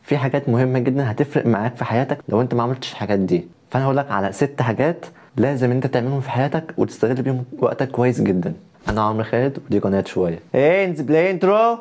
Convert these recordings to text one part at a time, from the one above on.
في حاجات مهمه جدا هتفرق معاك في حياتك لو انت ما عملتش الحاجات دي. فانا هقول لك على 6 حاجات لازم انت تعملهم في حياتك وتستغل بيهم وقتك كويس جدا. انا عمرو خالد ودي قناه شويه. انزل بلاي انترو.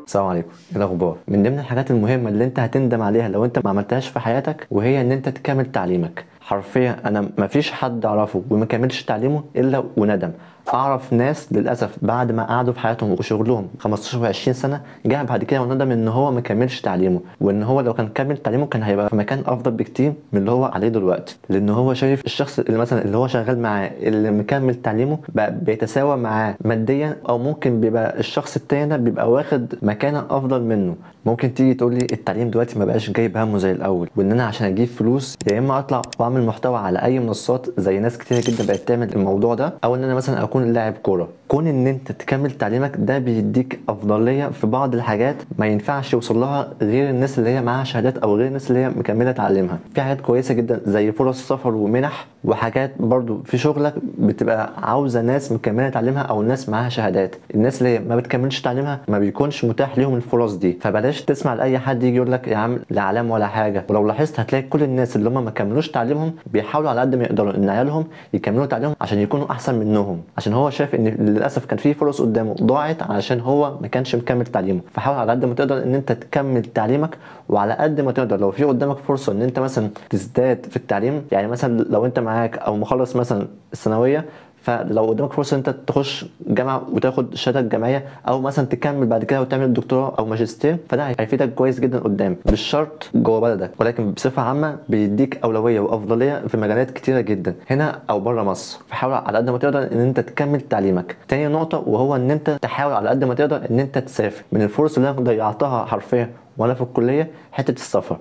السلام عليكم، ايه الاخبار؟ من ضمن الحاجات المهمه اللي انت هتندم عليها لو انت ما عملتهاش في حياتك وهي ان انت تكمل تعليمك. حرفيا انا مفيش حد اعرفه وما كملش تعليمه الا وندم. اعرف ناس للاسف بعد ما قعدوا في حياتهم وشغلهم 15 و20 سنه جه بعد كده وندم ان هو ما كملش تعليمه، وان هو لو كان كمل تعليمه كان هيبقى في مكان افضل بكتير من اللي هو عليه دلوقتي. لان هو شايف الشخص اللي مثلا اللي هو شغال معاه اللي مكمل تعليمه بقى بيتساوى معاه ماديا، او ممكن بيبقى الشخص التاني ده بيبقى واخد مكانه افضل منه. ممكن تيجي تقول لي التعليم دلوقتي ما بقاش جايب همه زي الاول، وان انا عشان اجيب فلوس يا اما اطلع واعمل محتوى على اي منصات زي ناس كتير جدا بقت تعمل الموضوع ده، او ان انا مثلا اكون لاعب كوره. كون ان انت تكمل تعليمك ده بيديك افضليه في بعض الحاجات ما ينفعش يوصل لها غير الناس اللي هي معاها شهادات او غير الناس اللي هي مكمله تعليمها. في حاجات كويسه جدا زي فرص سفر ومنح، وحاجات برضو في شغلك بتبقى عاوزه ناس مكمله تعليمها او ناس معاها شهادات. الناس اللي ما بتكملش تعليمها ما بيكونش متاح ليهم الفرص دي. فبلاش تسمع لاي حد يجي يقول لك يا عم لا علام ولا حاجه. ولو لاحظت هتلاقي كل الناس اللي هم ما كملوش تعليمهم بيحاولوا على قد ما يقدروا ان عيالهم يكملوا تعليمهم عشان يكونوا احسن منهم، عشان هو شايف ان للاسف كان في فرص قدامه ضاعت علشان هو ما كانش مكمل تعليمه. فحاول على قد ما تقدر ان انت تكمل تعليمك، وعلى قد ما تقدر لو في قدامك فرصه ان انت مثلا تزداد في التعليم، يعني مثلا لو انت معاك او مخلص مثلا الثانويه، فلو قدامك فرصه انت تخش جامعه وتاخد شهاده جامعيه، او مثلا تكمل بعد كده وتعمل دكتوراه او ماجستير، فده هيفيدك كويس جدا قدام. مش شرط جوه بلدك، ولكن بصفه عامه بيديك اولويه وافضليه في مجالات كتيره جدا هنا او بره مصر. فحاول على قد ما تقدر ان انت تكمل تعليمك. تاني نقطه وهو ان انت تحاول على قد ما تقدر ان انت تسافر. من الفرص اللي انا ضيعتها حرفيا وانا في الكليه حته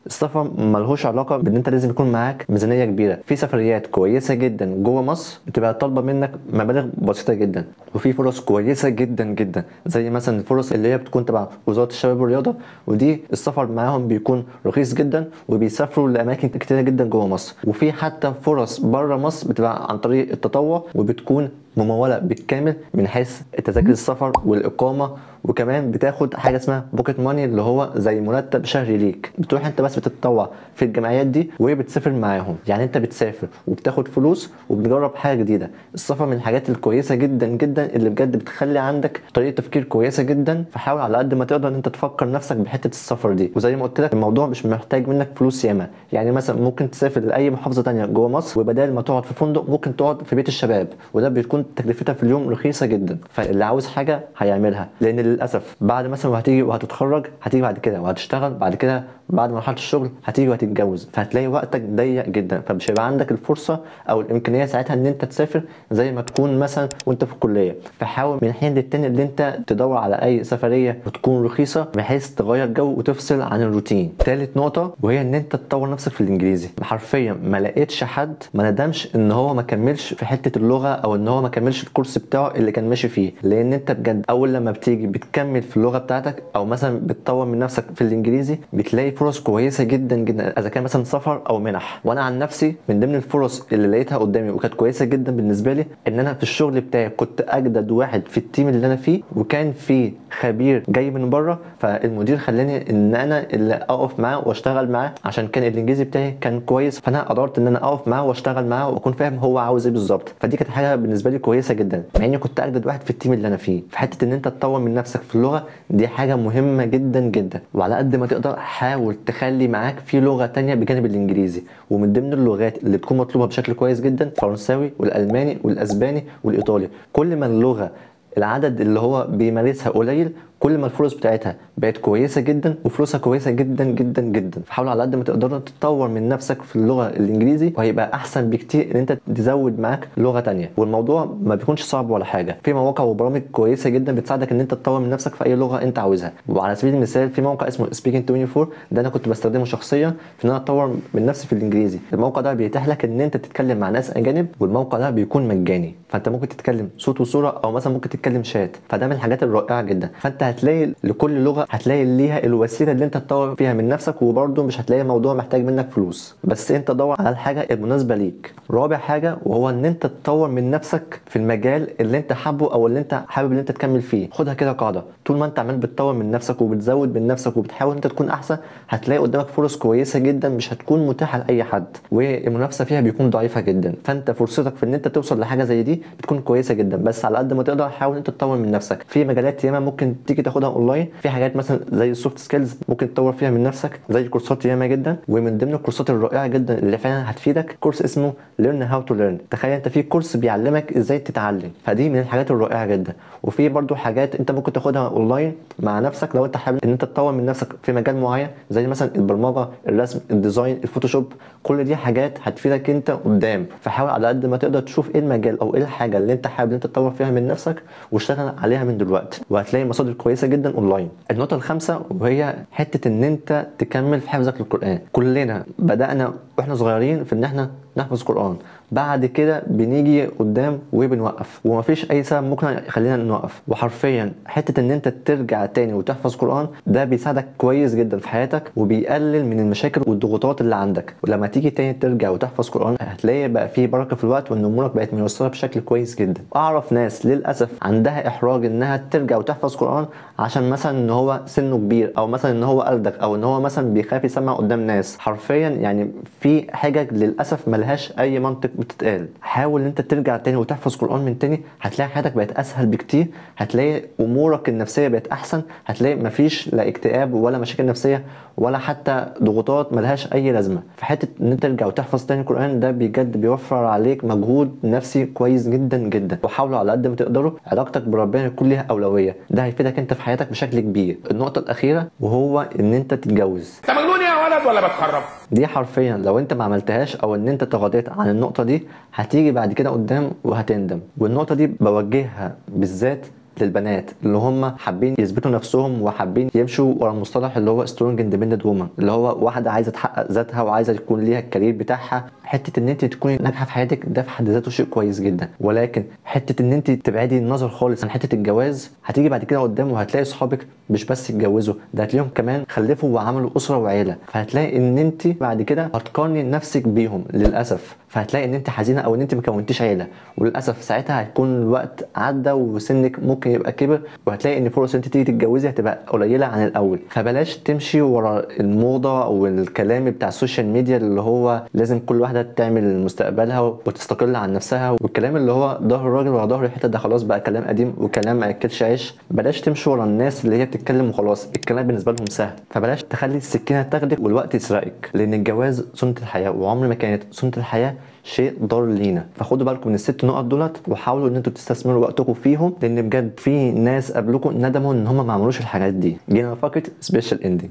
السفر ملهوش علاقه بان انت لازم يكون معاك ميزانيه كبيره. في سفريات كويسه جدا جوه مصر بتبقى طالبه منك مبالغ بسيطه جدا، وفي فرص كويسه جدا جدا زي مثلا الفرص اللي هي بتكون تبع وزاره الشباب والرياضه، ودي السفر معاهم بيكون رخيص جدا وبيسافروا لاماكن كتيره جدا جوه مصر. وفي حتى فرص بره مصر بتبقى عن طريق التطوع وبتكون مموله بالكامل من حيث تذاكر السفر والاقامه، وكمان بتاخد حاجه اسمها بوكيت ماني اللي هو زي مرتب شهري ليك. بتروح انت بس بتتطوع في الجمعيات دي وبتسافر معاهم. يعني انت بتسافر وبتاخد فلوس وبتجرب حاجه جديده. السفر من الحاجات الكويسه جدا جدا اللي بجد بتخلي عندك طريقه تفكير كويسه جدا. فحاول على قد ما تقدر ان انت تفكر نفسك بحته السفر دي. وزي ما قلت لك الموضوع مش محتاج منك فلوس ياما. يعني مثلا ممكن تسافر لاي محافظه تانية جوه مصر، وبدال ما تقعد في فندق ممكن تقعد في بيت الشباب، وده بتكون تكلفتها في اليوم رخيصه جدا. فاللي عاوز حاجه هيعملها، لان للاسف بعد مثلا وهتيجي وهتتخرج هتيجي بعد كده وهتشتغل بعد كده، بعد مرحله الشغل هتيجي وهتتجوز، فهتلاقي وقتك ضيق جدا. فمش هيبقى عندك الفرصه او الامكانيه ساعتها ان انت تسافر زي ما تكون مثلا وانت في الكليه. فحاول من حين للتاني ان انت تدور على اي سفريه وتكون رخيصه بحيث تغير جو وتفصل عن الروتين. ثالث نقطه وهي ان انت تطور نفسك في الانجليزي. حرفيا ما لقيتش حد ما ندمش ان هو ما كملش في حته اللغه، او ان هو ما كملش الكورس بتاعه اللي كان ماشي فيه. لان انت بجد اول لما بتيجي بتكمل في اللغه بتاعتك او مثلا بتطور من نفسك في الانجليزي بتلاقي فرص كويسه جدا جدا، اذا كان مثلا سفر او منح. وانا عن نفسي من ضمن الفرص اللي لقيتها قدامي وكانت كويسه جدا بالنسبه لي ان انا في الشغل بتاعي كنت اجدد واحد في التيم اللي انا فيه، وكان في خبير جاي من بره، فالمدير خلاني ان انا اللي اقف معاه واشتغل معاه عشان كان الانجليزي بتاعي كان كويس. فانا قدرت ان انا اقف معاه واشتغل معاه واكون فاهم هو عاوز ايه بالظبط. فدي كانت حاجه بالنسبه لي كويسه جدا مع اني كنت اجدد واحد في التيم اللي انا فيه. في حته ان انت تطور من نفسك في اللغه دي حاجه مهمه جدا جدا. وعلى قد ما تقدر حاول تخلي معاك في لغه تانية بجانب الانجليزي. ومن ضمن اللغات اللي بتكون مطلوبه بشكل كويس جدا الفرنساوي والالماني والاسباني والايطالي. كل ما اللغه العدد اللي هو بيمارسها قليل كل ما الفرص بتاعتها بقت كويسه جدا وفلوسها كويسه جدا جدا جدا. فحاول على قد ما تقدر تطور من نفسك في اللغه الانجليزي، وهيبقى احسن بكتير ان انت تزود معاك لغه تانية. والموضوع ما بيكونش صعب ولا حاجه. في مواقع وبرامج كويسه جدا بتساعدك ان انت تطور من نفسك في اي لغه انت عاوزها. وعلى سبيل المثال في موقع اسمه Speaking 24 ده انا كنت بستخدمه شخصيا في ان انا اطور من نفسي في الانجليزي. الموقع ده بيتيح لك ان انت تتكلم مع ناس اجانب، والموقع ده بيكون مجاني. فانت ممكن تتكلم صوت وصوره او مثلا ممكن تتكلم شات. فده من الحاجات الرائعه جدا. فانت هتلاقي لكل لغه هتلاقي ليها الوسيله اللي انت تطور فيها من نفسك، وبرده مش هتلاقي الموضوع محتاج منك فلوس، بس انت دور على الحاجه المناسبه ليك. رابع حاجه وهو ان انت تطور من نفسك في المجال اللي انت حابه او اللي انت حابب ان انت تكمل فيه. خدها كده قاعده، طول ما انت عمال بتطور من نفسك وبتزود من نفسك وبتحاول انت تكون احسن، هتلاقي قدامك فرص كويسه جدا مش هتكون متاحه لاي حد، والمنافسه فيها بيكون ضعيفه جدا. فانت فرصتك في ان انت توصل لحاجه زي دي بتكون كويسه جدا، بس على قد ما تقدر حاول انت تطور من نفسك في مجالات ياما ممكن تيجي تاخدها اونلاين. في حاجات مثلا زي السوفت سكيلز ممكن تطور فيها من نفسك، زي كورسات ياما جدا، ومن ضمن الكورسات الرائعه جدا اللي فعلا هتفيدك كورس اسمه ليرن هاو تو ليرن. تخيل انت في كورس بيعلمك ازاي تتعلم، فدي من الحاجات الرائعه جدا. وفي برضو حاجات انت ممكن تاخدها اونلاين مع نفسك لو انت حابب ان انت تطور من نفسك في مجال معين، زي مثلا البرمجه، الرسم، الديزاين، الفوتوشوب. كل دي حاجات هتفيدك انت قدام، فحاول على قد ما تقدر تشوف ايه المجال او ايه الحاجه اللي انت حابب ان انت تطور فيها من نفسك واشتغل عليها من دلوقتي، وهتلاقي مصادر كويسه جدا اونلاين. النقطه الخامسه وهي حته ان انت تكمل في حفظك للقران. كلنا بدانا واحنا صغيرين في ان احنا نحفظ قرآن، بعد كده بنيجي قدام وبنوقف، ومفيش اي سبب ممكن يخلينا نوقف. وحرفيا حته ان انت ترجع تاني وتحفظ قرآن ده بيساعدك كويس جدا في حياتك، وبيقلل من المشاكل والضغوطات اللي عندك. ولما تيجي تاني ترجع وتحفظ قرآن هتلاقي بقى فيه بركه في الوقت، وان امورك بقت ميسره بشكل كويس جدا. اعرف ناس للاسف عندها احراج انها ترجع وتحفظ قرآن عشان مثلا ان هو سنه كبير، او مثلا ان هو قلدك، او ان هو مثلا بيخاف يسمع قدام ناس. حرفيا يعني في حاجه للاسف ملهاش اي منطق بتتقال. حاول ان انت ترجع تاني وتحفظ قرآن من تاني، هتلاقي حياتك بقت اسهل بكتير، هتلاقي امورك النفسيه بقت احسن، هتلاقي مفيش لا اكتئاب ولا مشاكل نفسيه ولا حتى ضغوطات ملهاش اي لازمه. فحته ان انت ترجع وتحفظ تاني القرآن ده بجد بيوفر عليك مجهود نفسي كويس جدا جدا. وحاولوا على قد ما تقدروا علاقتك بربنا يكون ليها اولويه، ده هيفيدك انت في حياتك بشكل كبير. النقطه الاخيره وهو ان انت تتجوز. انت مجنون يا ولد ولا بتخرب؟ دي حرفيا لو انت ما عملتهاش او ان انت تغاضيت عن النقطه دي هتيجي بعد كده قدام وهتندم. والنقطه دي بوجهها بالذات للبنات اللي هم حابين يثبتوا نفسهم وحابين يمشوا ورا المصطلح اللي هو سترونج اندبندنت وومن، اللي هو واحده عايزه تحقق ذاتها وعايزه يكون ليها الكارير بتاعها. حته ان انت تكوني ناجحه في حياتك ده في حد ذاته شيء كويس جدا، ولكن حته ان انت تبعدي النظر خالص عن حته الجواز هتيجي بعد كده قدام وهتلاقي صحابك مش بس اتجوزوا، ده هتلاقيهم كمان خلفوا وعملوا اسره وعيله، فهتلاقي ان انت بعد كده هتقارني نفسك بيهم للاسف، فهتلاقي ان انت حزينه او ان انت ما كونتيش عيله، وللاسف ساعتها هيكون الوقت عدى وسنك ممكن يبقى كبر، وهتلاقي ان فرص انت تيجي تتجوزي هتبقى قليله عن الاول. فبلاش تمشي ورا الموضه او الكلام بتاع السوشيال ميديا اللي هو لازم كل واحده تعمل مستقبلها وتستقل عن نفسها، والكلام اللي هو ظهر الراجل ورا ظهر الحته ده خلاص بقى كلام قديم وكلام ما ياكلش عيش. بلاش تمشي ورا الناس اللي هي بتتكلم وخلاص الكلام بالنسبه لهم سهل، فبلاش تخلي السكينه تاخدك والوقت يسرقك، لان الجواز سنه الحياه وعمر ما كانت سنه الحياه شيء ضار لينا. فخدوا بالكم من الست نقط دولت وحاولوا ان انتوا تستثمروا وقتكم فيهم، لان بجد في ناس قبلكم ندموا ان هم ما عملوش الحاجات دي. جينا فقره سبيشال اندنج.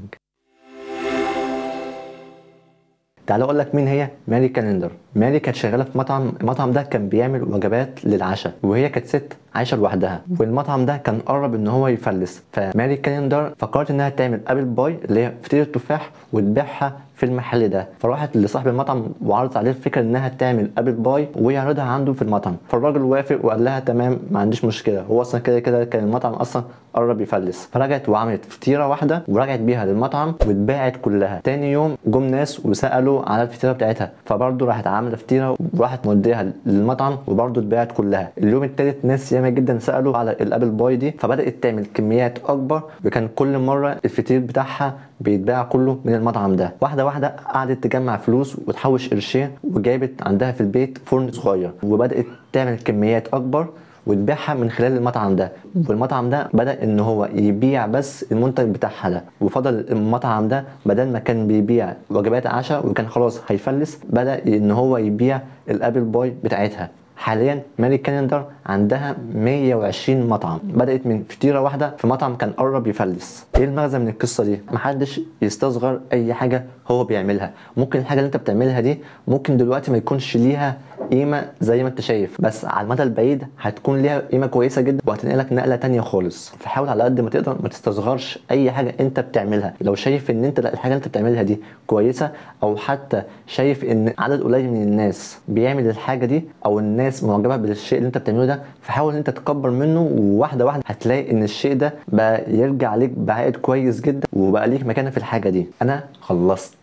تعالوا اقول لك مين هي ماري كالندر. ماري كانت شغاله في مطعم، المطعم ده كان بيعمل وجبات للعشاء، وهي كانت ست عايشه لوحدها، والمطعم ده كان قرب ان هو يفلس. فماري كالندر فكرت انها تعمل ابل باي اللي هي فطيره تفاح وتبيعها في المحل ده، فراحت لصاحب المطعم وعرضت عليه الفكره انها تعمل ابل باي ويعرضها عنده في المطعم. فالراجل وافق وقال لها تمام ما عنديش مشكله، هو اصلا كده كده كان المطعم اصلا قرب يفلس. فرجعت وعملت فطيره واحده ورجعت بيها للمطعم واتباعت كلها. تاني يوم جم ناس وسالوا على الفطيره بتاعتها، فبرضه راحت عامله فطيره وراحت موديها للمطعم وبرضه اتباعت كلها. اليوم التالت ناس ياما جدا سالوا على الابل باي دي، فبدات تعمل كميات اكبر، وكان كل مره الفطير بتاعها بيتباع كله من المطعم ده. واحده واحده قعدت تجمع فلوس وتحوش قرشين، وجابت عندها في البيت فرن صغير وبدات تعمل كميات اكبر وتبيعها من خلال المطعم ده. والمطعم ده بدأ ان هو يبيع بس المنتج بتاعها ده، وفضل المطعم ده بدل ما كان بيبيع وجبات عشاء وكان خلاص هيفلس، بدأ ان هو يبيع الابل باي بتاعتها. حاليا ماري كالندر عندها 120 مطعم، بدأت من فطيرة واحدة في مطعم كان قرب يفلس. ايه المغزى من القصة دي؟ محدش يستصغر اي حاجة هو بيعملها. ممكن الحاجة اللي انت بتعملها دي ممكن دلوقتي ما يكونش ليها قيمه زي ما انت شايف، بس على المدى البعيد هتكون ليها قيمه كويسه جدا وهتنقلك نقله تانية خالص. فحاول على قد ما تقدر ما تستصغرش اي حاجه انت بتعملها. لو شايف ان انت الحاجه اللي انت بتعملها دي كويسه، او حتى شايف ان عدد قليل من الناس بيعمل الحاجه دي، او الناس معجبه بالشيء اللي انت بتعمله ده، فحاول ان انت تكبر منه، وواحده واحده هتلاقي ان الشيء ده بقى يرجع ليك بعائد كويس جدا، وبقى ليك مكانه في الحاجه دي. انا خلصت.